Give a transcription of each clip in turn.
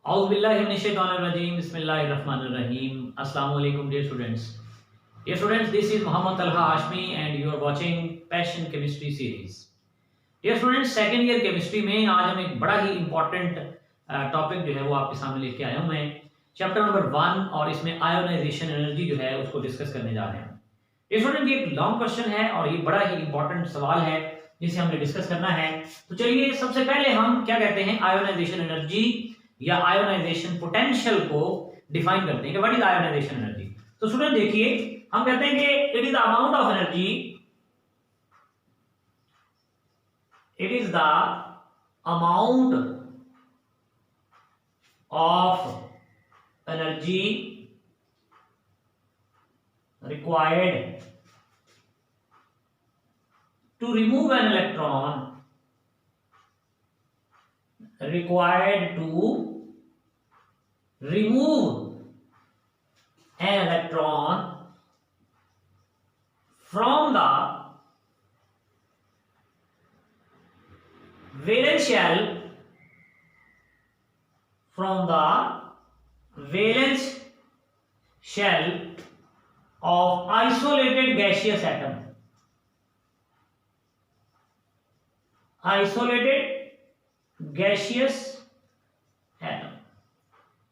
Auzubillahiminash-shaytanir-rajim. Bismillahir-rahmanir-rahim. Assalamu alaikum, dear students. Dear students, this is Muhammad Talha Hashmi and you are watching Passion Chemistry series. Dear students, second year chemistry में आज हम एक बड़ा ही important topic जो है वो आपके सामने लेके आया हूं मैं, चैप्टर नंबर 1, और इसमें आयोनाइजेशन एनर्जी जो है उसको डिस्कस करने जा रहे हैं। डियर स्टूडेंट, ये एक लॉन्ग क्वेश्चन है और ये बड़ा ही इंपॉर्टेंट सवाल है जिसे हमने डिस्कस करना है। तो चलिए सबसे पहले हम क्या कहते हैं आयोनाइजेशन एनर्जी या आयोनाइजेशन पोटेंशियल को डिफाइन करते हैं कि व्हाट इज आयोनाइजेशन एनर्जी। तो स्टूडेंट देखिए, हम कहते हैं कि it is the amount of energy, it is the amount of energy required to remove an electron from the valence shell of isolated gaseous atom.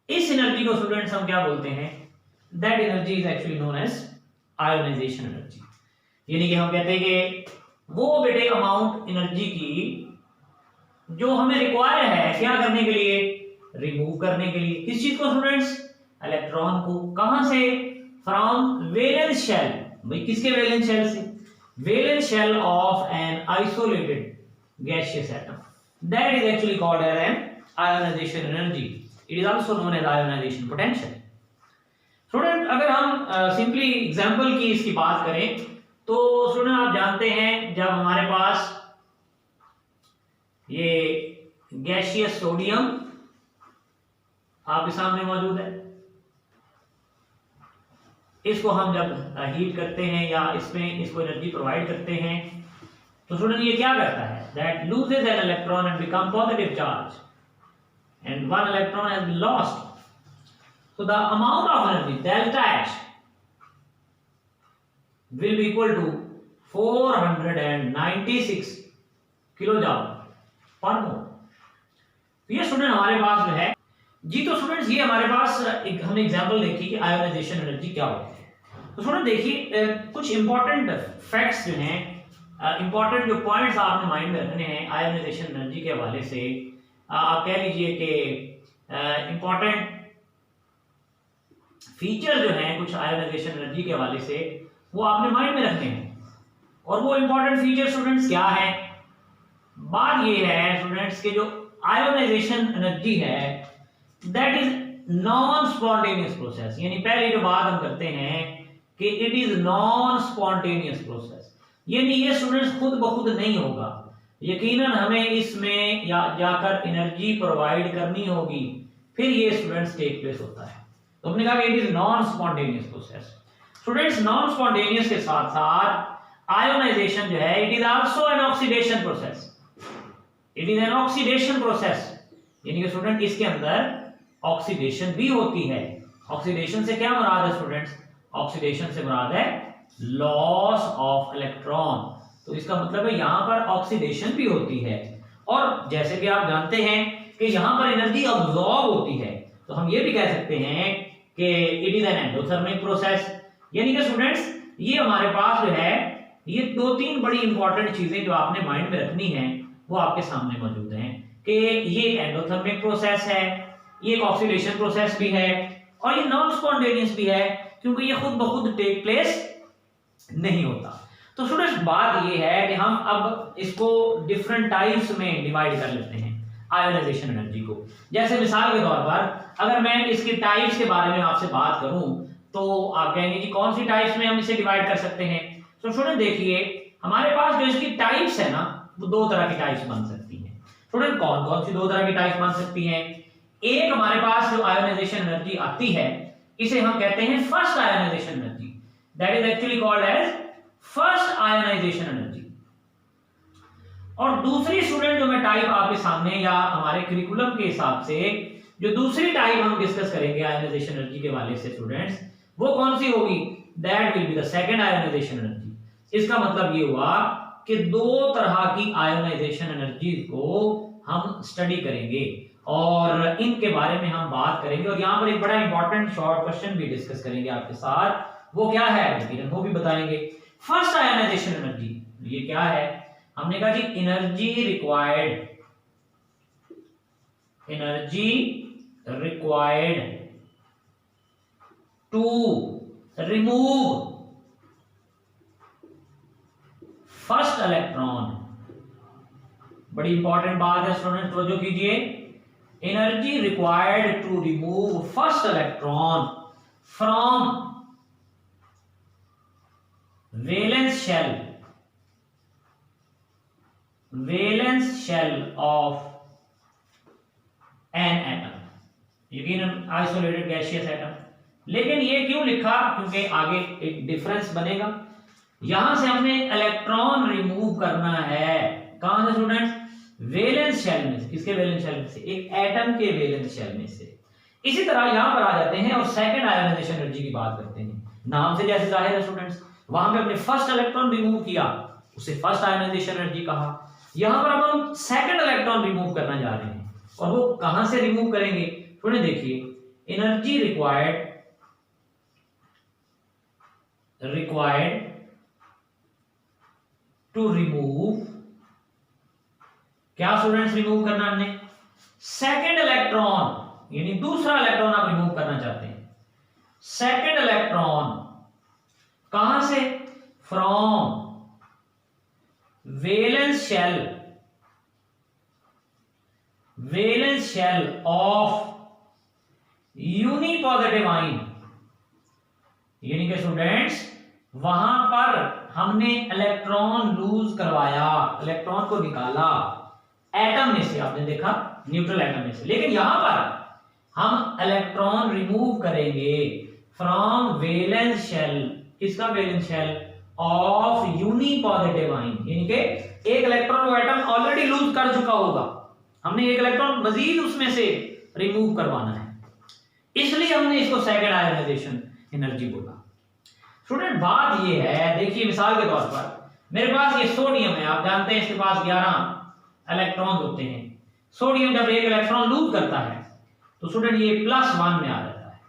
इस एनर्जी को students हम क्या बोलते हैं? That energy is actually known as ionization energy. यानी कि हम कहते हैं कि वो बेटे अमाउंट एनर्जी की जो हमें रिक्वायर है क्या करने के लिए? रिमूव करने के लिए। किस चीज को स्टूडेंट्स? इलेक्ट्रॉन को। कहां से? From valence shell. भाई किसके वैलेंस शेल से? Valence shell of an isolated gaseous atom. That is actually called as an ionization energy. It is also known as ionization potential. Student अगर हम सिंपली एग्जांपल की इसकी बात करें तो स्टूडेंट आप जानते हैं जब हमारे पास ये गैसियस सोडियम आपके सामने मौजूद है, इसको हम जब हीट करते हैं या इसमें इसको एनर्जी प्रोवाइड करते हैं तो स्टूडेंट ये क्या करता है? That loses an electron and become positive charge and one electron has been lost. So the amount of energy delta H will be equal to 496 kilojoule per mole. ये student हमारे पास जो है जी, तो स्टूडेंट्स ये हमारे पास हमने एग्जांपल देखी कि आयोनाइजेशन एनर्जी क्या होती है। तो स्टूडेंट देखिए कुछ इंपॉर्टेंट फैक्ट्स जो हैं, इंपॉर्टेंट जो पॉइंट्स आपने माइंड में रखने हैं आयोनाइजेशन एनर्जी के हवाले से। आप कह लीजिए कि इंपॉर्टेंट फीचर जो हैं कुछ आयोनाइजेशन एनर्जी के हवाले से वो आपने माइंड में रखने हैं। और वो इंपॉर्टेंट फीचर स्टूडेंट्स क्या है? बात ये है स्टूडेंट्स के जो आयोनाइजेशन एनर्जी है that is non spontaneous process. यानी पहले जो बात हम करते हैं कि it is non spontaneous process, यानी ये स्टूडेंट्स खुद ब खुद नहीं होगा, यकीनन हमें इसमें या जाकर एनर्जी प्रोवाइड करनी होगी, फिर ये स्टूडेंट्स टेक प्लेस होता है। तो हमने कहा कि it is non spontaneous process. Students non spontaneous के साथ साथ आयोनाइजेशन जो है it is also an oxidation process. It is an oxidation process, यानी कि स्टूडेंट इसके अंदर ऑक्सीडेशन भी होती है। ऑक्सीडेशन से क्या मुराद है स्टूडेंट्स? ऑक्सीडेशन से मुराद है लॉस ऑफ इलेक्ट्रॉन। तो इसका मतलब है यहां पर ऑक्सीडेशन भी होती है। और जैसे कि आप जानते हैं कि यहां पर एनर्जी अब्सॉर्ब होती है, तो हम ये भी कह सकते हैं कि it is an endothermic process. यानी कि स्टूडेंट्स ये हमारे पास जो है ये दो तीन बड़ी इंपॉर्टेंट चीजें जो आपने माइंड में रखनी है वो आपके सामने मौजूद हैं कि ये एंडोथर्मिक प्रोसेस है, ये एक ऑक्सीडेशन प्रोसेस भी है और ये नॉन स्पॉन्टेनियस भी है, क्योंकि ये खुद ब खुद टेक प्लेस नहीं होता। तो स्टूडेंट्स बात ये है कि हम अब इसको डिफरेंट टाइप्स में डिवाइड कर लेते हैं आयोनाइजेशन एनर्जी को। जैसे मिसाल के तौर पर अगर मैं इसके टाइप्स के बारे में आपसे बात करूं तो आप कहेंगे जी कौन सी टाइप्स में हम इसे डिवाइड कर सकते हैं? तो स्टूडेंट देखिए हमारे पास जो इसकी टाइप्स है ना वो दो तरह की टाइप्स बन सकती हैं। स्टूडेंट कौन कौन सी दो तरह की टाइप्स बन सकती हैं? एक हमारे पास जो आयोनाइजेशन एनर्जी आती है इसे हम कहते हैं first ionization energy. That is actually called as first ionization energy. और दूसरी स्टूडेंट जो मैं टाइप आपके सामने या हमारे करिकुलम के हिसाब से जो दूसरी टाइप हम डिस्कस करेंगे आयोनाइजेशन एनर्जी के हवाले से स्टूडेंट्स, वो कौन सी होगी? That will be the second ionization energy. इसका मतलब ये हुआ कि दो तरह की आयोनाइजेशन एनर्जी को हम स्टडी करेंगे और इनके बारे में हम बात करेंगे, और यहाँ पर एक बड़ा इंपॉर्टेंट शॉर्ट क्वेश्चन भी डिस्कस करेंगे आपके साथ। वो क्या है वो भी बताएंगे। फर्स्ट आयोनाइजेशन एनर्जी ये क्या है? हमने कहा जी energy required to remove first electron. बड़ी इंपॉर्टेंट बात है स्टूडेंट, तवज्जो कीजिए। Energy required to remove first electron from valence shell of an atom, यकीनन आइसोलेटेड गैसियस एटम। लेकिन ये क्यों लिखा? क्योंकि आगे एक डिफरेंस बनेगा। यहां से हमने इलेक्ट्रॉन रिमूव करना है। कहां से स्टूडेंट्स? वैलेंस शेल में से। किसके वैलेंस शेल में से? एक एटम के वैलेंस शेल में से। इसी तरह यहां पर आ जाते हैं और सेकंड आयोनाइजेशन एनर्जी की बात करते हैं। नाम से जैसे जाहिर है स्टूडेंट्स, वहां पे हमने फर्स्ट इलेक्ट्रॉन रिमूव किया, उसे फर्स्ट आयोनाइजेशन एनर्जी कहा। यहां पर अब हम सेकंड इलेक्ट्रॉन रिमूव करना जा रहे हैं, और वो कहां से रिमूव करेंगे? थोड़े देखिए, एनर्जी रिक्वायर्ड टू रिमूव, क्या स्टूडेंट्स रिमूव करना हमने? सेकंड इलेक्ट्रॉन, यानी दूसरा इलेक्ट्रॉन आप रिमूव करना चाहते हैं। सेकंड इलेक्ट्रॉन कहां से? From valence shell of unipositive ion, यानी कि स्टूडेंट्स वहां पर हमने इलेक्ट्रॉन लूज करवाया, इलेक्ट्रॉन को निकाला एटम में से, आपने देखा न्यूट्रल एटम में से। लेकिन यहां पर हम इलेक्ट्रॉन रिमूव करेंगे फ्रॉम वैलेंस शेल। किसका valence shell? Of unipositive ion, यानी कि एक इलेक्ट्रॉन वो एटम ऑलरेडी लूज कर चुका होगा, हमने एक इलेक्ट्रॉन मजीद उसमें से रिमूव करवाना है, इसलिए हमने इसको सेकंड आयोनाइजेशन एनर्जी बोला। स्टूडेंट बात ये है, देखिए मिसाल के तौर पर मेरे पास ये सोडियम है, आप जानते हैं इसके पास 11 इलेक्ट्रॉन होते हैं। सोडियम जब एक इलेक्ट्रॉन लूज करता है तो स्टूडेंट ये +1 में आ जाता है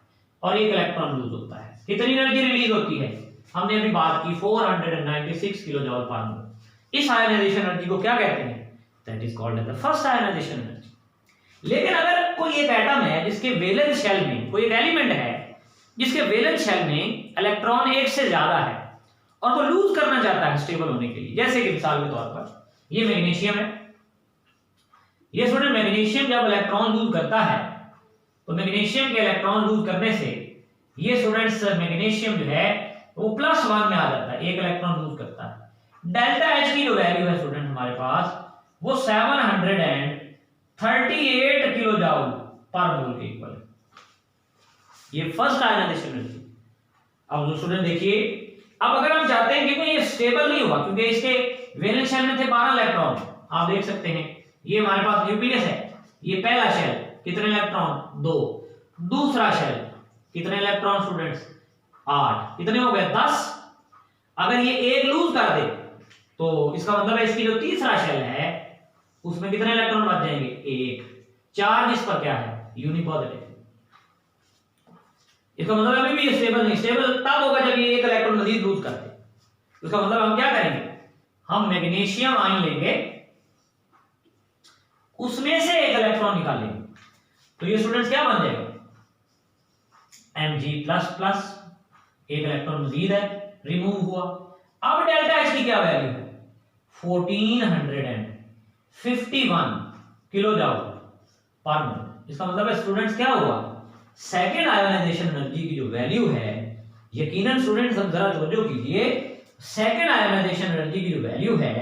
और एक इलेक्ट्रॉन लूज होता है। कितनी एनर्जी रिलीज होती है? हमने अभी बात की 496 किलो जूल पर मोल। इस आयोनाइजेशन एनर्जी को क्या कहते हैं? That is called as the first ionization energy. लेकिन अगर कोई एक एटम है जिसके वैलेंस शेल में, कोई एक एलिमेंट है जिसके वैलेंस शेल में इलेक्ट्रॉन एक से ज्यादा है और वो लूज करना चाहता है स्टेबल होने के लिए, जैसे कि मिसाल के तौर पर ये मैग्नीशियम है। ये स्टूडेंट मैग्नीशियम जब इलेक्ट्रॉन लूज करता है तो मैग्नीशियम के इलेक्ट्रॉन लूज करने से ये स्टूडेंट्स मैग्नीशियम जो है वो +1 में आ जाता है, एक इलेक्ट्रॉन लूज करता है। डेल्टा H की जो वैल्यू है स्टूडेंट हमारे पास वो 738 किलो जूल पर मोल के इक्वल है। ये फर्स्ट आयोनाइजेशन एनर्जी। अब जो स्टूडेंट देखिए, अब अगर हम चाहते हैं कि ये स्टेबल नहीं हुआ क्योंकि इसके वैलेंस शेल में थे 12 इलेक्ट्रॉन, आप देख सकते हैं ये हमारे पास न्यूक्लियस है, ये पहला शेल कितने इलेक्ट्रॉन? 2। दूसरा शेल कितने इलेक्ट्रॉन स्टूडेंट्स? 8। कितने हो गए? 10। अगर ये एक लूज कर दे तो इसका मतलब है इसकी जो तीसरा शेल है उसमें कितने इलेक्ट्रॉन बच जाएंगे? 1। चार्ज इस पर क्या है? यूनिपॉजिटिव। इसका मतलब अभी भी ये स्टेबल नहीं। स्टेबल तब होगा जब ये एक इलेक्ट्रॉन मजीद लूज करते। इसका मतलब हम क्या करेंगे? हम मैग्नीशियम आयन लेंगे, उसमें से एक इलेक्ट्रॉन निकालेंगे, तो ये स्टूडेंट्स क्या बन जाएगा? Mg++, एक इलेक्ट्रॉन मजीद है, रिमूव हुआ। अब डेल्टा H की क्या वैल्यू है? 1451 किलो जूल पर मोल। इसका मतलब है स्टूडेंट्स क्या हुआ? सेकेंड आयोनाइजेशन एनर्जी की जो वैल्यू है, यकीनन स्टूडेंट्स हम जरा तवज्जो कीजिए, सेकेंड आयोनाइजेशन एनर्जी की जो वैल्यू है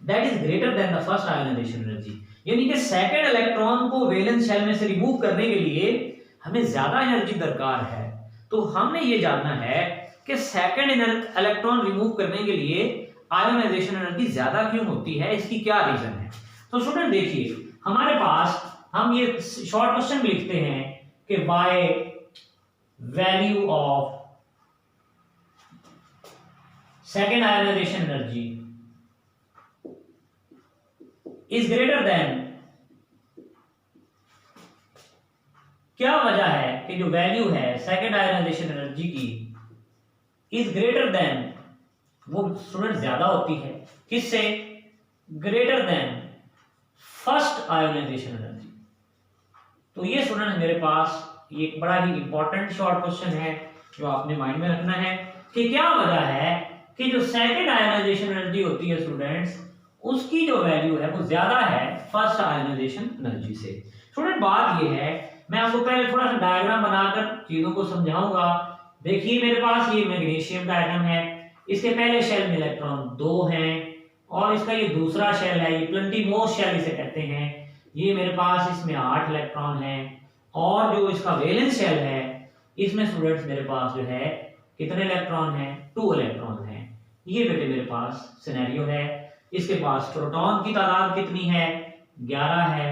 that is greater than the first ionization energy. यानी कि सेकेंड इलेक्ट्रॉन को वैलेंस शेल में से रिमूव करने के लिए हमें ज्यादा एनर्जी दरकार है। तो हमने ये जानना है कि सेकेंड इलेक्ट्रॉन रिमूव करने के लिए आयोनाइजेशन एनर्जी ज्यादा क्यों होती है, इसकी क्या रीजन है। तो स्टूडेंट देखिए, हमारे पास हम ये शॉर्ट क्वेश्चन भी लिखते हैं कि by value of second ionization energy is greater than, क्या वजह है कि जो वैल्यू है सेकेंड आयोनाइजेशन एनर्जी की इज ग्रेटर देन, वो स्टूडेंट ज्यादा होती है किससे, greater than first ionization energy. तो ये स्टूडेंट मेरे पास ये एक बड़ा ही इंपॉर्टेंट शॉर्ट क्वेश्चन है जो आपने माइंड में रखना है कि क्या वजह है कि जो सेकेंड आयोनाइजेशन एनर्जी होती है स्टूडेंट्स, उसकी जो वैल्यू है वो ज्यादा है फर्स्ट आयोनाइजेशन एनर्जी से। स्टूडेंट बात ये है, मैं आपको पहले थोड़ा सा डायग्राम बनाकर चीजों को समझाऊंगा। देखिए मेरे पास ये मैग्नीशियम का एटम है, इसके पहले शेल में इलेक्ट्रॉन 2 हैं और इसका ये दूसरा शेल है, ये प्लेंटीमोस्ट शेल इसे कहते हैं। ये मेरे पास इसमें 8 इलेक्ट्रॉन हैं और जो इसका वैलेंस शेल है इसमें स्टूडेंट्स मेरे पास जो है कितने इलेक्ट्रॉन हैं, 2 इलेक्ट्रॉन हैं। ये बेटे मेरे पास सिनेरियो है। इसके पास प्रोटॉन की तादाद कितनी है, 11 है।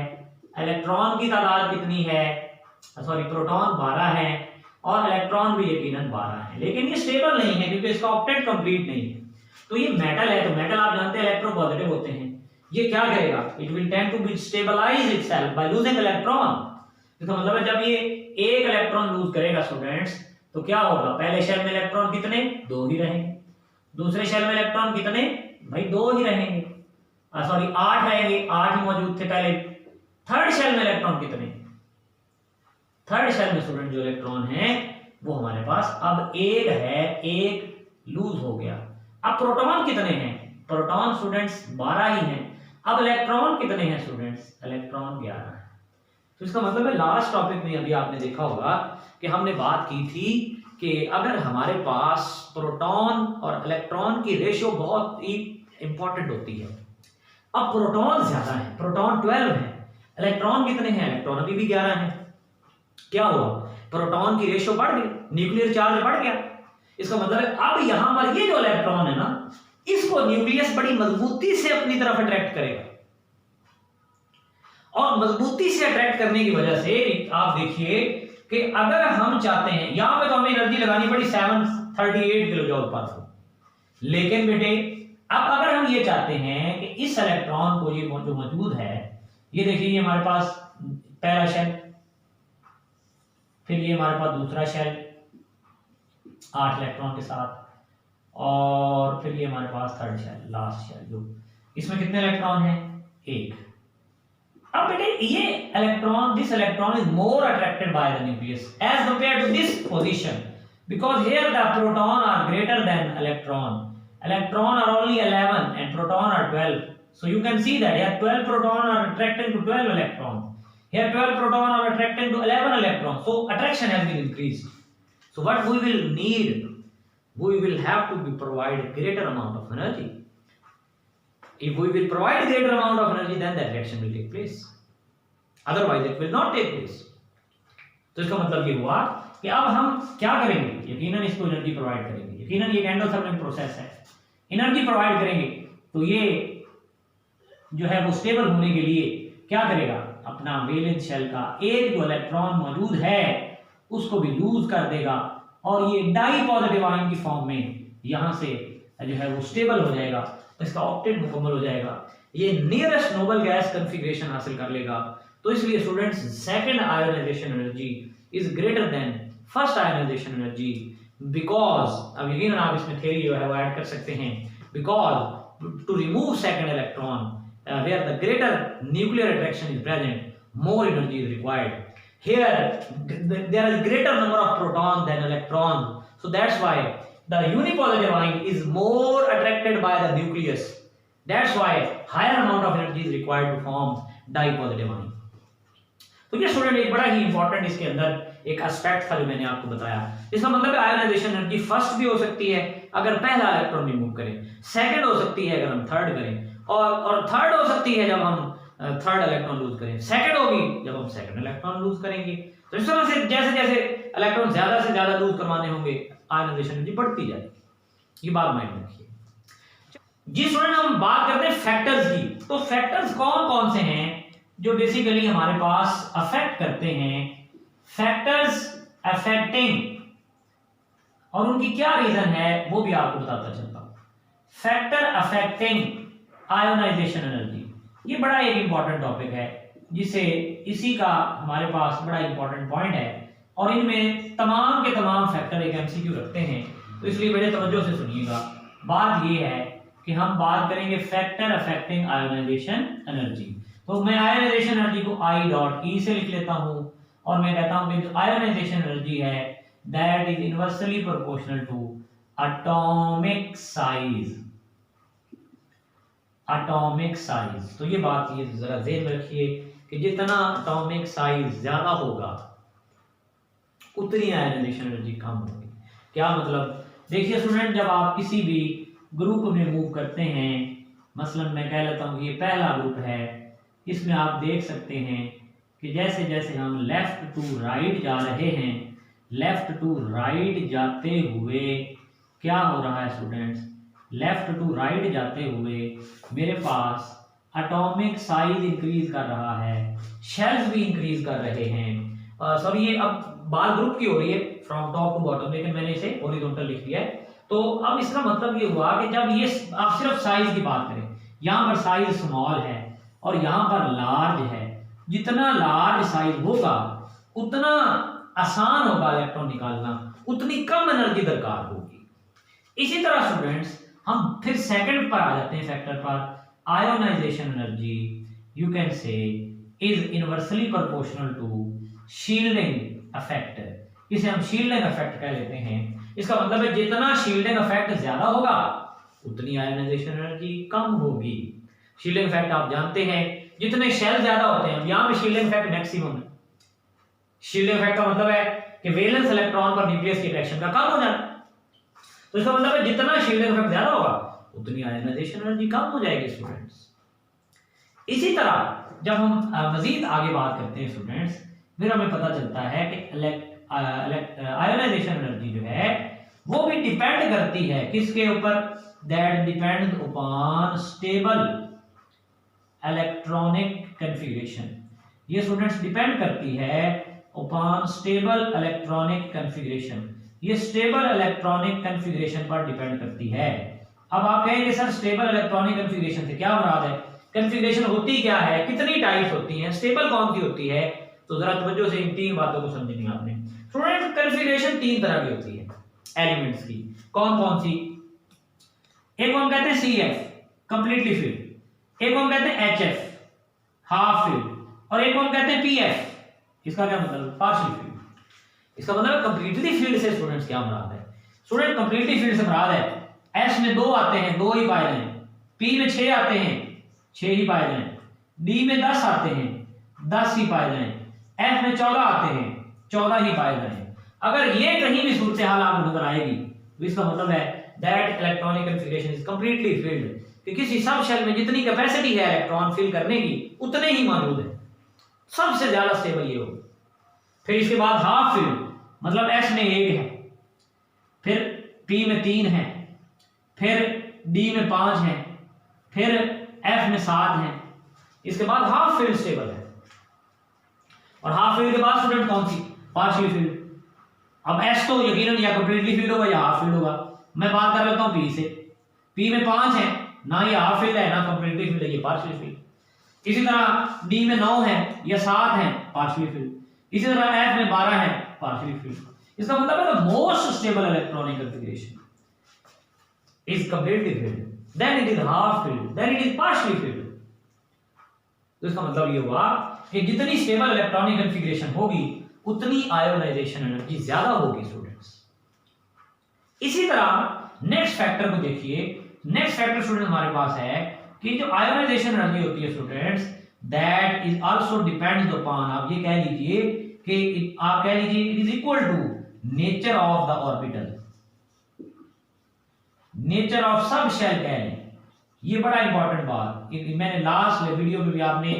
इलेक्ट्रॉन की तादाद कितनी है, सॉरी प्रोटॉन 12 है और इलेक्ट्रॉन भी यकीनन 12 है, लेकिन ये स्टेबल नहीं है क्योंकि इसका ऑक्टेट कंप्लीट नहीं है। तो ये मेटल है, तो मेटल आप जानते हैं इलेक्ट्रोपॉजिटिव होते हैं। ये क्या करेगा, it will tend to be stabilize itself by losing electron. इसका मतलब है जब ये एक इलेक्ट्रॉन लूज करेगा स्टूडेंट्स तो क्या होगा, पहले शेल में इलेक्ट्रॉन कितने, 2 ही रहेंगे। दूसरे शेल में इलेक्ट्रॉन कितने, भाई 2 ही रहेंगे, सॉरी 8 रहेंगे, 8 ही मौजूद थे पहले। थर्ड शेल में इलेक्ट्रॉन कितने, थर्ड शेल में स्टूडेंट जो इलेक्ट्रॉन है वो हमारे पास अब 1 है, 1 लूज हो गया। अब प्रोटॉन कितने हैं, प्रोटॉन स्टूडेंट्स 12 ही हैं। अब इलेक्ट्रॉन कितने हैं स्टूडेंट्स, इलेक्ट्रॉन 11 है। तो इसका मतलब है लास्ट टॉपिक में अभी आपने देखा होगा कि हमने बात की थी कि अगर हमारे पास प्रोटॉन और इलेक्ट्रॉन की रेशियो बहुत ही इंपॉर्टेंट होती है। अब प्रोटॉन ज्यादा है, प्रोटॉन 12 है, इलेक्ट्रॉन कितने हैं, इलेक्ट्रॉन अभी भी 11 है। क्या हुआ, प्रोटॉन की रेशियो बढ़ गई, न्यूक्लियर चार्ज बढ़ गया। इसका मतलब है अब यहां पर ये जो इलेक्ट्रॉन है ना, इसको न्यूक्लियस बड़ी मजबूती से अपनी तरफ अट्रैक्ट करेगा और मजबूती से अट्रैक्ट करने की वजह से आप देखिए कि अगर हम चाहते हैं, यहां पे तो हमें एनर्जी लगानी पड़ी 738 किलो जूल पर फोटॉन, लेकिन बेटे अब अगर हम ये चाहते हैं कि इस इलेक्ट्रॉन को ये जो मौजूद है, ये देखिए ये हमारे पास पहला शेल, फिर ये हमारे पास दूसरा शेल 8 इलेक्ट्रॉन के साथ, और फिर ये हमारे पास थर्ड शेल, लास्ट शेल, जो इसमें कितने इलेक्ट्रॉन हैं, 1। अब बेटे ये electron, this electron is more attracted by the nucleus as compare to this position, because here the proton are greater than electron. Electron are only 11 and proton are 12. So you can see that here 12 proton are attracting to 12 electron. Here 12 proton are attracting to 11 electron. So attraction has been increased. So what we will need, we will have to provide a greater amount of energy. If we will provide a greater amount of energy, then the attraction will take place. Otherwise it will not take place. तो इसका मतलब ये हुआ कि अब हम क्या करेंगे, यकीनन इसको एनर्जी प्रोवाइड करेंगे, यकीनन ये एंडोथर्मिक प्रोसेस है, एनर्जी प्रोवाइड करेंगे तो ये जो है वो स्टेबल होने के लिए क्या करेगा, अपना वैलेंस शेल का एक जो इलेक्ट्रॉन मौजूद है उसको भी लूज कर देगा और ये डाई पॉजिटिव आयन की फॉर्म में यहां से जो है वो स्टेबल हो जाएगा, तो इसका ऑक्टेट मुकम्मल हो जाएगा, ये नियरेस्ट नोबल गैस कॉन्फ़िगरेशन हासिल कर लेगा। तो इसलिए students second ionization energy is greater than first ionization energy, because अब यकीनन आप इसमें थ्योरी जो है वो ऐड कर सकते हैं, because to remove second electron where the greater nuclear attraction is present, more energy is required. Here there is greater number of protons than electrons, so that's why the unipositive ion is more attracted by the nucleus. That's why higher amount of energy is required to form dipositive ion. तो ये student एक बड़ा ही important इसके अंदर एक aspect था जो मैंने आपको बताया। इसका मतलब है आयोनाइजेशन एनर्जी फर्स्ट भी हो सकती है अगर पहला इलेक्ट्रॉन रिमूव करें, सेकंड हो सकती है अगर हम थर्ड करें, और थर्ड हो सकती है जब हम थर्ड इलेक्ट्रॉन लूज करें, सेकंड होगी जब हम सेकंड इलेक्ट्रॉन लूज करेंगे। तो इस तरह से जैसे जैसे इलेक्ट्रॉन ज्यादा से ज्यादा लूज करवाने होंगे आयोनाइजेशन एनर्जी बढ़ती जाएगी, ये बात माइंड में रखिए। जी स्टूडेंट हम बात करते हैं फैक्टर्स की, तो फैक्टर्स कौन कौन से हैं जो बेसिकली हमारे पास अफेक्ट करते हैं, फैक्टर्स अफेक्टिंग, और उनकी क्या रीजन है वो भी आपको बताता चलता हूं। फैक्टर अफेक्टिंग आयोनाइजेशन एनर्जी, ये बड़ा एक इंपॉर्टेंट टॉपिक है, जिसे इसी का हमारे पास बड़ा इंपॉर्टेंट पॉइंट है, और इनमें तमाम के तमाम फैक्टर एक एमसीक्यू रखते हैं, तो इसलिए बड़े तवज्जो से सुनिएगा। बात ये है कि हम बात करेंगे फैक्टर अफेक्टिंग आयोनाइजेशन एनर्जी। तो मैं आयोनाइजेशन एनर्जी को आई डॉट ई से लिख लेता हूं, और मैं कहता हूं कि जो आयोनाइजेशन एनर्जी है that is inversely proportional to atomic size. Atomic size, तो ये बात ये जरा ज़हन में रखिए कि जितना एटॉमिक साइज ज्यादा होगा उतनी आयोनाइजेशन एनर्जी कम होगी। क्या मतलब? देखिए स्टूडेंट, जब आप किसी भी ग्रुप में मूव करते हैं, मसलन मैं कह लेता हूँ कि ये पहला ग्रुप है, इसमें आप देख सकते हैं कि जैसे जैसे हम लेफ्ट टू राइट जा रहे हैं, लेफ्ट टू राइट जाते हुए क्या हो रहा है स्टूडेंट्स, लेफ्ट टू राइट जाते हुए मेरे पास एटॉमिक साइज इंक्रीज कर रहा है, शेल्स भी इंक्रीज कर रहे हैं। सॉरी, ये अब बात ग्रुप की हो रही है फ्रॉम टॉप टू बॉटम, लेकिन मैंने इसे हॉरिजॉन्टल लिख दिया है। तो अब इसका मतलब ये हुआ कि जब ये आप सिर्फ साइज की बात करें, यहाँ पर साइज स्मॉल है और यहाँ पर लार्ज है, जितना लार्ज साइज होगा उतना आसान होगा इलेक्ट्रॉन निकालना, उतनी कम एनर्जी दरकार होगी। इसी तरह स्टूडेंट्स हम फिर सेकंड पर आ जाते हैं, फैक्टर पर। Ionization energy you can say is inversely proportional to shielding effect. इसे हम शील्डिंग इफेक्ट कह लेते हैं। इसका मतलब है जितना शील्डिंग इफेक्ट ज्यादा होगा उतनी आयोनाइजेशन एनर्जी कम होगी। शील्डिंग इफेक्ट आप जानते हैं, जितने शेल ज्यादा होते हैं, यहां पे शील्डिंग इफेक्ट मैक्सिमम है। शील्डिंग इफेक्ट का मतलब है कि वैलेंस इलेक्ट्रॉन पर न्यूक्लियस की अट्रैक्शन का कम हो जाना। तो इसका मतलब है जितना शील्डिंग इफेक्ट ज्यादा होगा उतनी आयोनाइजेशन एनर्जी कम हो जाएगी स्टूडेंट्स। इसी तरह जब हम मजीद आगे बात करते हैं स्टूडेंट्स, फिर हमें पता चलता है कि आयोनाइजेशन एनर्जी जो है वो भी डिपेंड करती है किसके ऊपर, that depends upon stable electronic configuration. ये स्टूडेंट्स डिपेंड करती है अपॉन स्टेबल इलेक्ट्रॉनिक कॉन्फ़िगरेशन। ये स्टेबल इलेक्ट्रॉनिक कॉन्फ़िगरेशन पर डिपेंड करती है। अब आप कहेंगे सर स्टेबल इलेक्ट्रॉनिक कॉन्फ़िगरेशन से क्या मुराद है, कॉन्फ़िगरेशन होती क्या है, कितनी टाइप्स होती हैं, स्टेबल कौन सी होती है? तो जरा तवज्जो से इन तीन बातों को समझनी आपने। स्टूडेंट कॉन्फ़िगरेशन तीन तरह की होती है एलिमेंट्स की। कौन कौन सी? एक को हम कहते हैं CF कंप्लीटली फिल्ड, एक को हम कहते हैं HF हाफ फिल्ड, और एक को हम कहते हैं PF। इसका क्या मतलब? Partial field. इसका मतलब कंप्लीटली फील्ड से स्टूडेंट्स क्या मुराद है? स्टूडेंट कंप्लीटली फील्ड से मुराद है S में 2 आते हैं, 2 ही पाए जाएं, P में 6 आते हैं, 6 ही पाए जाएं, D में 10 आते हैं, 10 ही पाए जाएं, F में 14 आते हैं, 14 ही पाए जाएं। अगर ये कहीं भी सूरत हाल आपको नजर आएगी तो इसका मतलब है that electronic configuration is completely filled, कि किसी सब शेल में जितनी कैपेसिटी है इलेक्ट्रॉन फिल करने की उतने ही मौजूद है, सबसे ज्यादा स्टेबल ये होगी। फिर इसके बाद हाफ फिल्ड, मतलब S में 1 है, फिर P में 3 है, फिर D में 5 है, फिर F में 7 है। इसके बाद हाफ फील्ड स्टेबल है। और हाफ फील्ड के बाद स्टूडेंट कौन सी? Partial filled. अब S तो यकीनन या कंप्लीटली फील्ड होगा या हाफ फील्ड होगा। मैं बात कर लेता हूं P से। P में 5 है, ना ये हाफ फील्ड है ना कंप्लीटली फील्ड है, ये पार्शियल फील्ड। इसी तरह D में 9 है या 7 है, पार्शियल फील्ड। इसी तरह F में 12 है, पार्शियल फील्ड। इसका मतलब है most stable electronic configuration is completely filled, then it is half filled, then it is partially filled। तो इसका मतलब ये हुआ कि जितनी स्टेबल इलेक्ट्रॉनिक कॉन्फ़िगरेशन होगी उतनी आयोनाइजेशन एनर्जी ज्यादा होगी स्टूडेंट्स। इसी तरह नेक्स्ट फैक्टर को देखिए। नेक्स्ट फैक्टर स्टूडेंट हमारे पास है कि जो आयोनाइजेशन एनर्जी होती है students, that is also depends upon, आप ये कह लीजिए कि आप कह लीजिए it is equal to nature of the orbital, nature of subshell कह लें। ये बड़ा इंपॉर्टेंट बात, मैंने लास्ट वीडियो में भी, आपने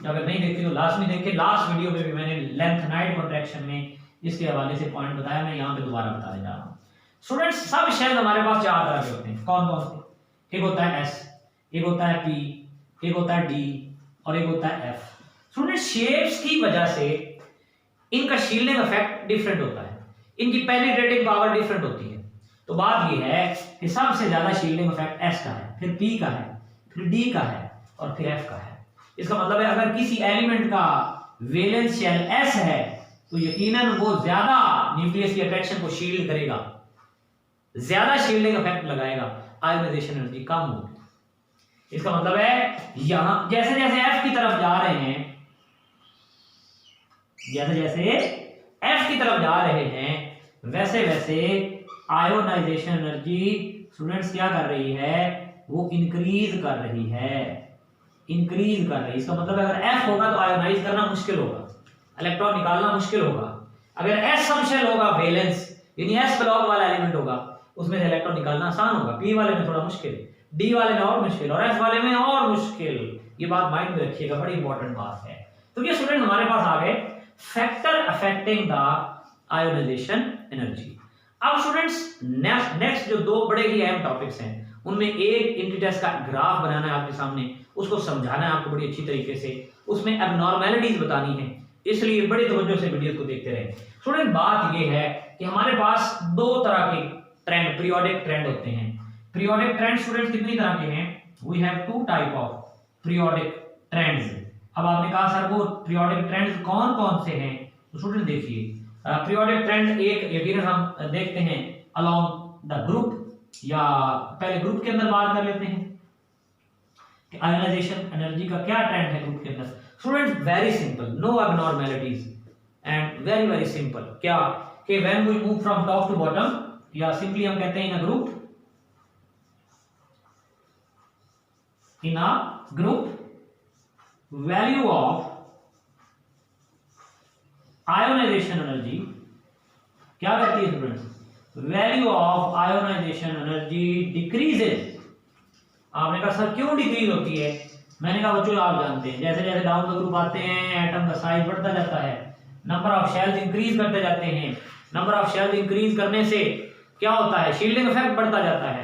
अगर नहीं देखी तो लास्ट में देखे, लास्ट वीडियो में भी मैंने लेंथनाइड कॉन्ट्रैक्शन में इसके हवाले से पॉइंट बताया, मैं यहाँ पे दोबारा बताने जा रहा हूँ। स्टूडेंट्स सब शेल हमारे पास 4 तरह के होते हैं। कौन कौन से? एक होता है S, एक होता है P, एक होता है D और एक होता है F। स्टूडेंट शेप्स की वजह से इनका शील्डिंग इफेक्ट डिफरेंट होता है, इनकी पेनिट्रेटिंग पावर डिफरेंट होती है। तो बात यह है कि सबसे ज्यादा शील्डिंग इफेक्ट एस का है, फिर पी का है, फिर डी का है और फिर एफ का है। इसका मतलब है अगर किसी एलिमेंट का वैलेंस शेल एस है तो यकीनन वो ज्यादा न्यूक्लियस की अट्रैक्शन को शील्ड करेगा, ज्यादा शील्डिंग इफेक्ट लगाएगा, आयोनाइजेशन एनर्जी कम होगी। इसका मतलब है यहां जैसे जैसे एफ की तरफ जा रहे हैं, जैसे जैसे एफ की तरफ जा रहे हैं वैसे वैसे आयोनाइजेशन एनर्जी स्टूडेंट्स क्या कर रही है, वो इंक्रीज कर रही है, इंक्रीज कर रही है। इसका मतलब अगर एफ होगा तो आयोनाइज करना मुश्किल होगा, इलेक्ट्रॉन निकालना मुश्किल होगा। अगर एस सबशेल होगा वैलेंस यानी एस ब्लॉक वाला एलिमेंट होगा, उसमें से इलेक्ट्रॉन निकालना आसान होगा, पी वाले में थोड़ा मुश्किल, डी वाले में और मुश्किल और एफ वाले में और मुश्किल। ये बात माइंड में रखिएगा, बड़ी इंपॉर्टेंट बात है। तो ये स्टूडेंट हमारे पास आ गए factor affecting the ionization energy. अब स्टूडेंट्स नेक्स्ट जो दो बड़े ही अहम टॉपिक्स हैं उनमें एक इंटीटेस का ग्राफ बनाना है आपके सामने, उसको समझाना है आपको बड़ी अच्छी तरीके से, उसमें एबनॉर्मैलिटीज बतानी है, इसलिए बड़ी तवज्जो से वीडियो को देखते रहें। स्टूडेंट बात ये है कि हमारे पास दो तरह के ट्रेंड, पीरियोडिक ट्रेंड होते हैं। पीरियोडिक ट्रेंड स्टूडेंट्स कितनी तरह के हैं? We have two type of periodic trends. अब आपने कहा सर वो पीरियोडिक ट्रेंड्स कौन कौन से हैं, तो स्टूडेंट देखिए पीरियोडिक ट्रेंड एक यकीनन हम देखते हैं अलोंग द ग्रुप, या पहले ग्रुप के अंदर बात कर लेते हैं कि आयोनाइजेशन एनर्जी का क्या ट्रेंड है ग्रुप के अंदर। Student very simple, no abnormalities and very very simple. क्या कि when we move from top to bottom, या सिंपली हम कहते हैं in a group, in a group value of ionization energy क्या करती है students, value of ionization energy decreases. आपने कहा सर क्यों डिक्रीज होती है? मैंने कहा बच्चों आप जानते हैं जैसे जैसे डाउन द ग्रुप आते हैं एटम का साइज बढ़ता जाता है, नंबर ऑफ शेल्स इंक्रीज करते जाते हैं, नंबर ऑफ शेल्स इंक्रीज करने से क्या होता है, शील्डिंग इफेक्ट बढ़ता जाता है।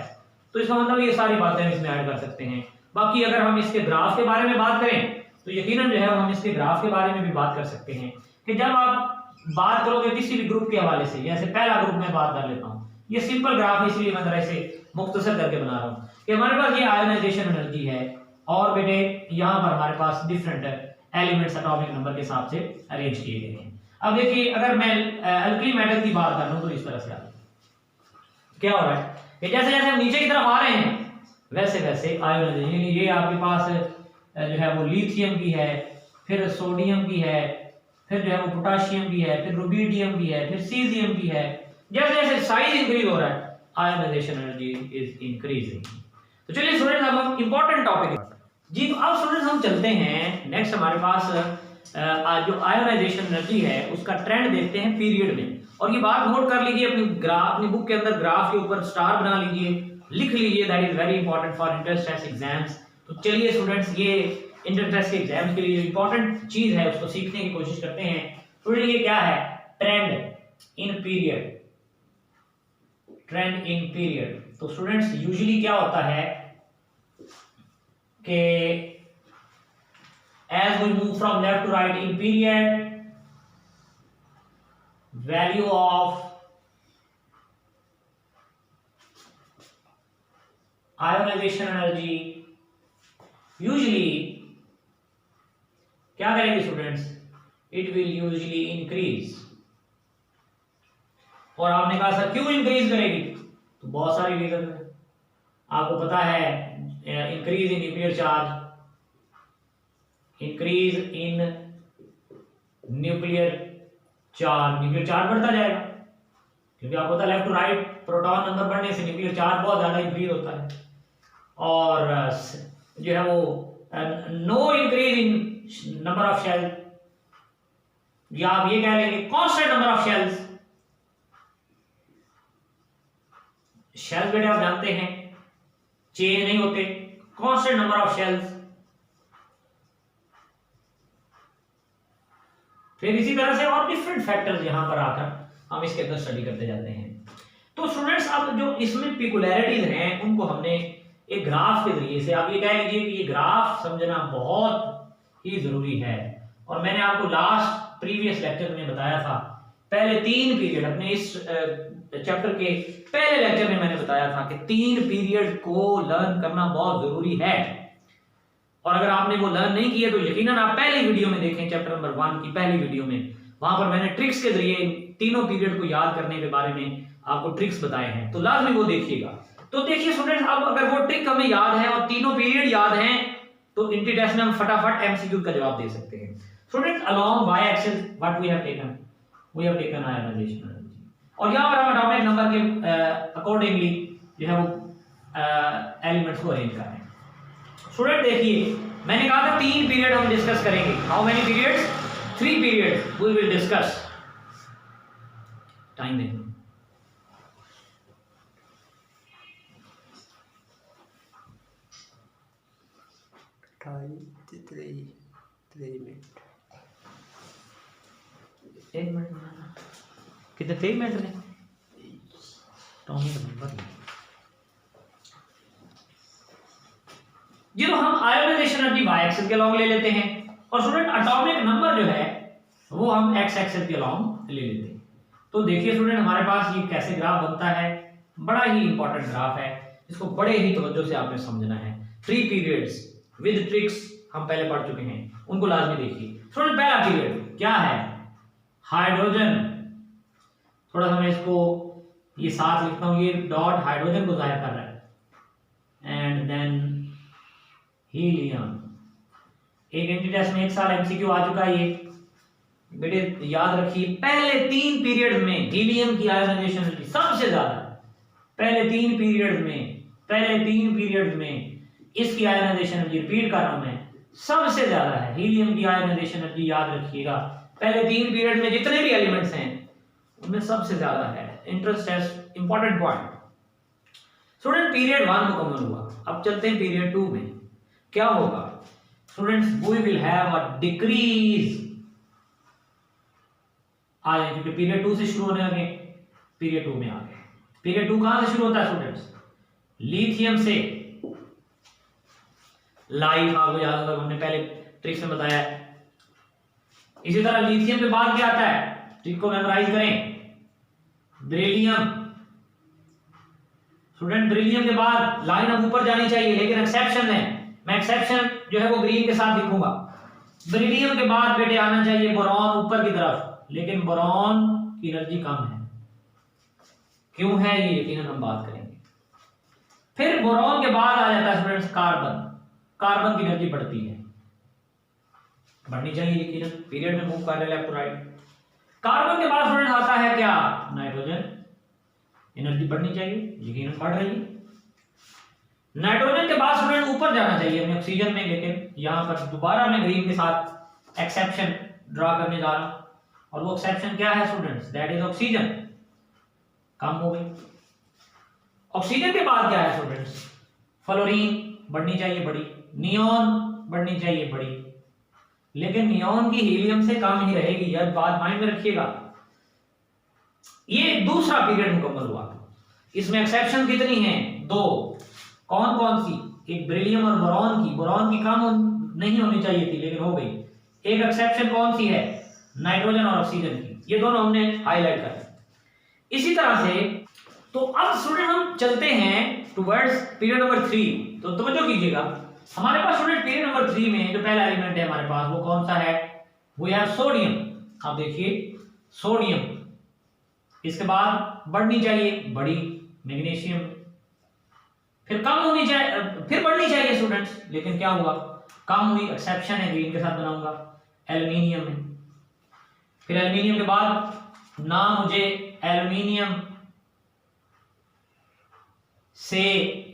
तो इसका मतलब ये सारी बातें इसमें ऐड कर सकते हैं। बाकी अगर हम इसके ग्राफ के बारे में बात करें तो यकीनन जो है हम इसके ग्राफ के बारे में भी बात कर सकते हैं कि जब आप बात करोगे किसी भी ग्रुप के हवाले से, जैसे पहला ग्रुप में बात कर लेता हूं, ये सिंपल ग्राफ है इसलिए मैं जरा इसे मुख्तसर करके बना रहा हूं कि हमारे पास ये आयोनाइजेशन एनर्जी है और बेटे यहाँ पर हमारे पास डिफरेंट एलिमेंट्स एटॉमिक नंबर के हिसाब से अरेंज किए गए हैं। अब देखिए अगर मैं अल्कली मेटल की बात कर लूं तो इस तरह से क्या हो रहा है कि जैसे जैसे हम नीचे की तरफ आ रहे हैं वैसे वैसे आयोनाइजेशन, ये आपके पास जो है वो लिथियम की है, फिर सोडियम की है, फिर जो है वो पोटाशियम की है, फिर रुबिडियम की है, फिर सीजियम की है। जैसे जैसे साइज इंक्रीज हो रहा है आयोनाइजेशन एनर्जी इज इंक्रीजिंग। तो चलिए स्टूडेंट्स अब हम इंपॉर्टेंट टॉपिक जी, तो अब स्टूडेंट्स हम चलते हैं नेक्स्ट हमारे पास जो आयोनाइजेशन एनर्जी है उसका ट्रेंड देखते हैं पीरियड में। और ये बात नोट कर लीजिए अपनी बुक के अंदर, ग्राफ के ऊपर स्टार बना लीजिए, लिख लीजिए, that is very important for inter test exams. तो चलिए स्टूडेंट्स ये इंटर टेस्ट के एग्जाम्स के लिए इंपॉर्टेंट चीज है उसको सीखने की कोशिश करते हैं। स्टूडेंट ये क्या है, trend in period, trend in period. तो स्टूडेंट्स यूजुअली क्या होता है कि as we move from left to right in period, value of ionization energy usually क्या करेंगे students, it will usually increase। और आपने कहा सर क्यों इंक्रीज करेगी, तो बहुत सारी रीजन है आपको पता है, increase in nuclear charge, increase in nuclear charge बढ़ता जाएगा क्योंकि आपको पता है left to right proton number बढ़ने से न्यूक्लियर चार्ज बहुत ज्यादा इंक्रीज होता है। और जो है वो no increase in number of shell, या आप ये कह लेंगे constant number of shells. Shells बेटे आप जानते हैं चेंज नहीं होते, कांस्टेंट नंबर ऑफ शेल्स। फिर इसी तरह से और डिफरेंट फैक्टर्स यहां पर आकर हम इसके अंदर स्टडी करते जाते हैं। तो स्टूडेंट्स अब जो इसमें पिकुलैरिटीज हैं उनको हमने एक ग्राफ के जरिए से, आप ये कह लीजिए कि ये ग्राफ समझना बहुत ही जरूरी है। और मैंने आपको लास्ट प्रीवियस लेक्चर में बताया था, पहले 3 पीरियड अपने इस चैप्टर के पहले लेक्चर में मैंने बताया था कि 3 पीरियड को लर्न करना बहुत जरूरी है। और अगर आपने वो लर्न नहीं किए तो यकीनन आप पहली वीडियो में देखें, चैप्टर नंबर 1 की पहली वीडियो में, वहां पर मैंने ट्रिक्स के जरिए तीनों पीरियड को याद करने के बारे में आपको ट्रिक्स बताए हैं, तो लाजमी वो देखिएगा। तो देखिए स्टूडेंट्स, अब अगर वो ट्रिक हमें याद है और तीनों पीरियड याद हैं तो इंटी टेस्ट में हम फटाफट एमसीक्यू का जवाब दे सकते हैं। Students, along Y axis what we have taken ionisation energy, और यहां पर हम एटॉमिक नंबर के अकॉर्डिंगली जो है वो एलिमेंट्स को अरेंज कर रहे हैं। स्टूडेंट देखिए, मैंने कहा था 3 पीरियड हम डिस्कस करेंगे। How many periods? 3 period we will discuss. Time देखो, एक मिनट कितने 3 मिनट में जी। तो हम आयोनाइजेशन एनर्जी वाई एक्सिस के अलॉन्ग ले लेते हैं और स्टूडेंट एटॉमिक नंबर जो है वो हम एक्स एक्सिस के अलॉन्ग ले लेते हैं। तो देखिए स्टूडेंट, हमारे पास ये कैसे ग्राफ बनता है, बड़ा ही इंपॉर्टेंट ग्राफ है, इसको बड़े ही तवज्जो से आपने समझना है। 3 पीरियड्स विद ट्रिक्स हम पहले पढ़ चुके हैं, उनको लाजमी देखिए। स्टूडेंट, पहला पीरियड क्या है? हाइड्रोजन। थोड़ा सा मैं इसको ये साथ लिखता हूं, ये डॉट हाइड्रोजन को जाहिर कर रहा है। And then helium. एक एंटी टेस्ट में 1 साल एमसीक्यू आ चुका है ये, बेटे याद रखिए, पहले 3 पीरियड में हीलियम की आयोनाइजेशन एनर्जी सबसे ज्यादा है। पहले 3 पीरियड में इसकी आयोनाइजेशन एनर्जी, रिपीट कर रहा हूं मैं, सबसे ज्यादा है हीलियम की आयोनाइजेशन एनर्जी। याद रखिएगा, पहले 3 पीरियड में जितने भी एलिमेंट्स हैं उनमें सबसे ज्यादा है। Interest test important point. Student, period 1 मुकम्मल हुआ, अब चलते हैं पीरियड 2 में। क्या होगा स्टूडेंट्स? We will have a decrease आ जाए, क्योंकि पीरियड 2 से शुरू होने लगे, पीरियड 2 में आ गए। पीरियड 2 कहां से शुरू होता है स्टूडेंट्स? लिथियम से। लाइफ आपको याद होगा, हमने पहले ट्रिक्स में बताया है। इसी तरह लिथियम के बाद क्या आता है? ट्रिक को मेमोराइज करें। बेरिलियम। स्टूडेंट, बेरिलियम के बाद लाइन अब ऊपर जानी चाहिए, लेकिन एक्सेप्शन है, मैं एक्सेप्शन जो है वो ग्रीन के साथ लिखूंगा। बेरिलियम के बाद बेटे आना चाहिए बोरॉन ऊपर की तरफ, लेकिन बोरॉन की एनर्जी कम है। क्यों है ये यकीनन हम बात करेंगे। फिर बोरॉन के बाद आ जाता है स्टूडेंट्स कार्बन। कार्बन की एनर्जी बढ़ती है, बढ़नी चाहिए यकीनन, पीरियड में मूव कर रहे लेफ्ट टू राइट। कार्बन के बाद स्टूडेंट आता है क्या? नाइट्रोजन। एनर्जी बढ़नी चाहिए, यकीनन बढ़ रही है। नाइट्रोजन के बाद स्टूडेंट ऊपर जाना चाहिए हमें ऑक्सीजन में, लेकिन यहां पर दोबारा मैं ग्रीन के साथ एक्सेप्शन ड्रॉ करने जा रहा हूं, और वो एक्सेप्शन क्या है स्टूडेंट्स? That is oxygen. कम हो गई। ऑक्सीजन के बाद क्या है स्टूडेंट्स? फ्लोरीन बढ़नी चाहिए, बड़ी। नियोन बढ़नी चाहिए, बड़ी, लेकिन नियोन की हीलियम से कम ही रहेगी, यह बात माइंड में रखिएगा। ये दूसरा पीरियड मुकम्मल हुआ। इसमें एक्सेप्शन कितनी हैं? 2। कौन कौन सी? एक बेरिलियम और बोरॉन की। बोरॉन की कम नहीं होनी चाहिए थी, लेकिन हो गई। एक एक्सेप्शन कौन सी है? नाइट्रोजन और ऑक्सीजन की। ये दोनों हमने हाईलाइट कर। इसी तरह से तो अब स्टूडेंट हम चलते हैं टुवर्ड्स पीरियड नंबर 3। तो तवज्जो कीजिएगा, हमारे पास स्टूडेंट पीरियड नंबर 3 में जो पहला एलिमेंट है हमारे पास, वो कौन सा है? वो है सोडियम। आप देखिए, सोडियम। इसके बाद बढ़नी चाहिए, बड़ी, मैग्नीशियम। फिर कम होनी चाहिए, फिर बढ़नी चाहिए स्टूडेंट्स, लेकिन क्या हुआ? कम हुई, एक्सेप्शन है, ग्रीन के साथ बनाऊंगा। एल्युमिनियम है। फिर एल्युमिनियम के बाद नाम मुझे एल्युमिनियम से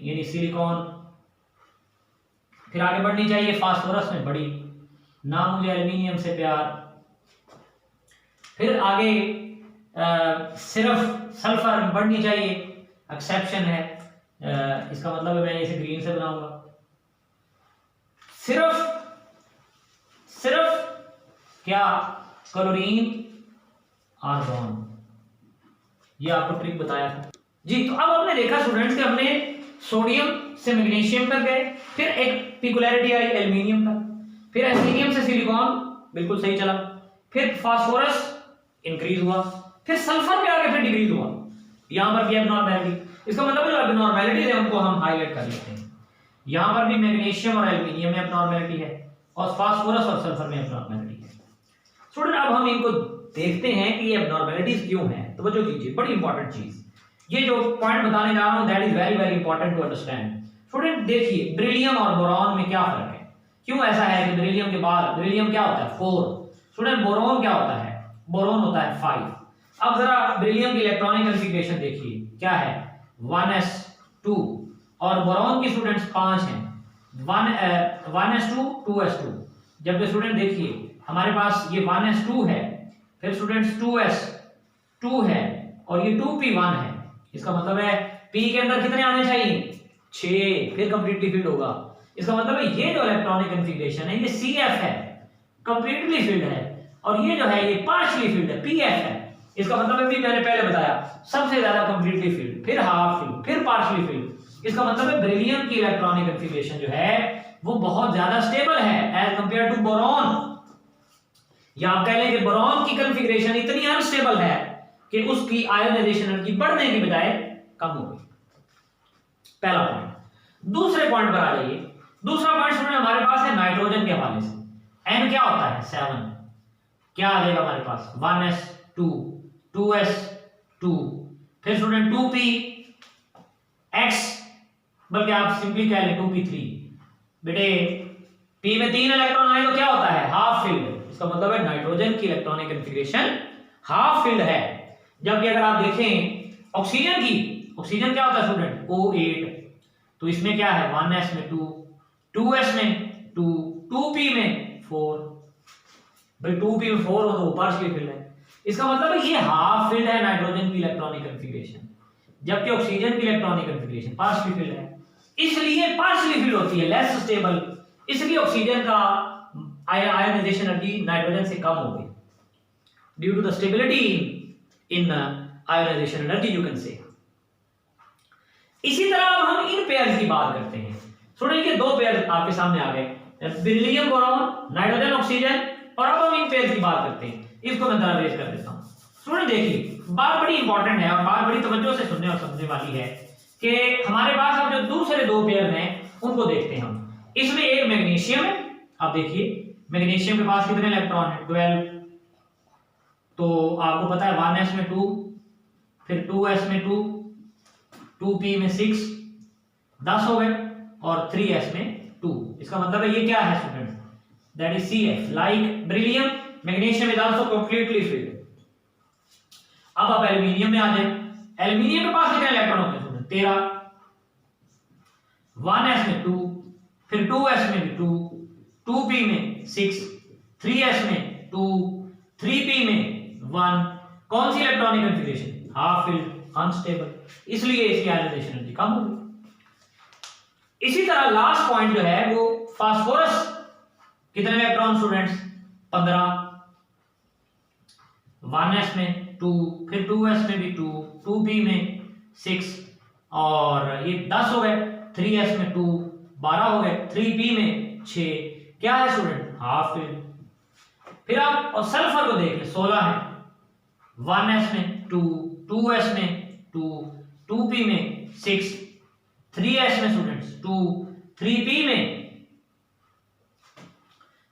यानी सिलिकॉन। फिर आगे बढ़नी चाहिए फास्फोरस में, बड़ी, नाम मुझे एल्युमिनियम से प्यार। फिर आगे सिर्फ सल्फर में बढ़नी चाहिए, एक्सेप्शन है, इसका मतलब है मैं इसे ग्रीन से बनाऊंगा। सिर्फ क्या? Chlorine, argon. ये आपको ट्रिक बताया था जी। तो अब आपने देखा स्टूडेंट्स कि हमने सोडियम से मैग्नीशियम तक गए, फिर एक पिकुलैरिटी आई एल्युमिनियम तक, फिर एल्युमिनियम से सिलिकॉन, बिल्कुल सही चला। फिर फास्फोरस इंक्रीज हुआ, फिर सल्फर पे आके फिर डिक्रीज हुआ, यहां पर भी एबनॉर्मैलिटी। इसका मतलब जो एबनॉर्मैलिटीज है उनको हम हाईलाइट कर लेते हैं। यहां पर भी मैग्नीशियम और एल्यूमिनियम में एबनॉर्मैलिटी है और फास्फोरस और सल्फर में एबनॉर्मैलिटी है। स्टूडेंट अब हम इनको देखते हैं कि ये एबनॉर्मैलिटीज क्यों हैं। तो तवज्जो कीजिए, बड़ी इंपॉर्टेंट चीज, ये जो पॉइंट बताने जा रहा हूं that is very very important to understand. Student देखिए बेरिलियम और बोरॉन में क्या फर्क है, क्यों ऐसा है कि बेरिलियम के बाद बेरिलियम क्या होता है 4, स्टूडेंट बोरॉन क्या होता है, बोरॉन होता है 5। अब जरा बेरिलियम की इलेक्ट्रॉनिक कॉन्फ़िगरेशन देखिए, क्या है 1s2 और बोरॉन की स्टूडेंट्स 5 हैं, 1s2 2s2। जबकि स्टूडेंट देखिए हमारे पास ये 1s2 है, फिर स्टूडेंट्स 2s2 है और ये 2p1 है। इसका मतलब है p के अंदर कितने आने चाहिए 6, फिर कंप्लीटली फिल्ड होगा। इसका मतलब है ये जो इलेक्ट्रॉनिक कॉन्फ़िगरेशन है ये CF है, कंप्लीटली फिल्ड है, और ये जो है ये पार्शियली फिल्ड है, PF है। इसका मतलब है भी मैंने पहले बताया सबसे ज्यादा कंप्लीटली फिल्ड, फिर हाफ फिल्ड, फिर पार्शियली फिल्ड। इसका मतलब है बेरिलियम की इलेक्ट्रॉनिक कॉन्फ़िगरेशन जो है वो बहुत ज्यादा स्टेबल है एज कंपेयर टू बोरॉन। या आप कह लें कि बोरॉन की कॉन्फ़िगरेशन इतनी अनस्टेबल है कि उसकी आयोनाइजेशन एनर्जी बढ़ने की बजाय कम हो गई। पहला पॉइंट। दूसरे पॉइंट पर आ जाइए। दूसरा पॉइंट स्टूडेंट हमारे पास है नाइट्रोजन के हवाले से। N क्या होता है 7, क्या आ जाएगा हमारे पास 1s2 2s2, फिर स्टूडेंट 2p x, बल्कि आप सिंपली कह लें 2p3। बेटे p में 3 इलेक्ट्रॉन आए तो क्या होता है हाफ फील्ड। इसका मतलब है नाइट्रोजन की इलेक्ट्रॉनिक कॉन्फ़िगरेशन हाफ फील्ड है। जबकि अगर आप देखें ऑक्सीजन की, ऑक्सीजन क्या होता है स्टूडेंट O8, तो इसमें क्या है 1s में 2, 2s में 2, 2p में 4। भाई 2p में 4 हो तो पार्शियली फिल्ड है। इसका मतलब है ये हाफ फील्ड है नाइट्रोजन की इलेक्ट्रॉनिक कॉन्फ़िगरेशन, जबकि ऑक्सीजन की इलेक्ट्रॉनिक कॉन्फ़िगरेशन पार्शियली फिल्ड है। इसलिए पार्शियली फिल्ड होती है, लेस स्टेबल, इसलिए ऑक्सीजन का आयोनाइजेशन एनर्जी नाइट्रोजन से कम हो गई due to the stability in ionisation energy you can say. इसी तरह अब हम इन पेयर्स की बात करते हैं। स्टूडेंट ये दो पेयर आपके सामने आ गए, बेरिलियम बोरॉन, नाइट्रोजन ऑक्सीजन, और अब हम इन पेयर्स की बात करते हैं। इसको मैं जरा रेज कर देता हूं। स्टूडेंट देखिए बात बड़ी इंपॉर्टेंट है और बात बड़ी तवज्जो से सुनने और समझने वाली है कि हमारे पास अब जो दूसरे दो पेयर हैं उनको देखते हैं हम। इसमें एक मैग्नीशियम है, आप देखिए मैग्नीशियम के पास कितने इलेक्ट्रॉन है 12, तो आपको पता है 1s में 2, फिर 2s में 2, 2p में 6, 10 हो गए, और 3s में 2। इसका मतलब है ये क्या है student that is CF, like beryllium magnesium is also completely filled. अब आप एल्यूमिनियम में आ जाए। एल्यूमिनियम के पास कितने इलेक्ट्रॉन होते हैं स्टूडेंट 13, 1s में 2, फिर 2s में भी 2, 2p में 6, 3s में 2, 3p में 1। कौन सी electronic configuration half filled, unstable, इसलिए इसकी आयोनाइजेशन एनर्जी कम हो गई। इसी तरह लास्ट पॉइंट जो है वो फास्फोरस, कितने इलेक्ट्रॉन स्टूडेंट्स 15, 1s में 2, फिर 2s में भी 2, 2p में 6, और ये 10 हो गए, 3s में 2, 12 हो गए, 3p में 6। क्या है स्टूडेंट हाफ फील्ड। फिर आप और सल्फर को देख ले 16 है, 1s में 2, 2s में 2, 2p में 6, 3s में स्टूडेंट्स 2, 3p में,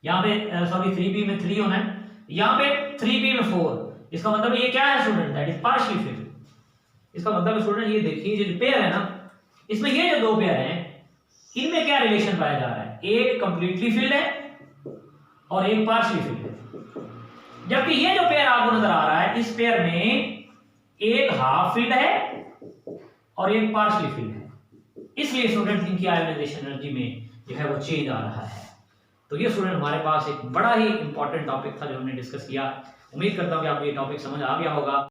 यहां पे सॉरी 3p में 3 होना है, यहां पे 3p में 4। इसका मतलब ये क्या है student that is partially field. इसका मतलब स्टूडेंट ये देखिए जो पेयर है ना, इसमें ये जो दो पेयर हैं इनमें क्या रिलेशन पाया जा रहा है, एक कंप्लीटली फिल्ड है और एक पार्शियली फिल्ड है। जबकि ये जो पेयर आपको नजर आ रहा है इस पेयर में एक हाफ फील्ड है और एक पार्शियली फील्ड है, इसलिए स्टूडेंट इनकी आयोनाइजेशन एनर्जी में जो है वो चेंज आ रहा है। तो ये स्टूडेंट हमारे पास एक बड़ा ही इंपॉर्टेंट टॉपिक था जो हमने डिस्कस किया। उम्मीद करता हूं कि आपको ये टॉपिक समझ आ गया होगा।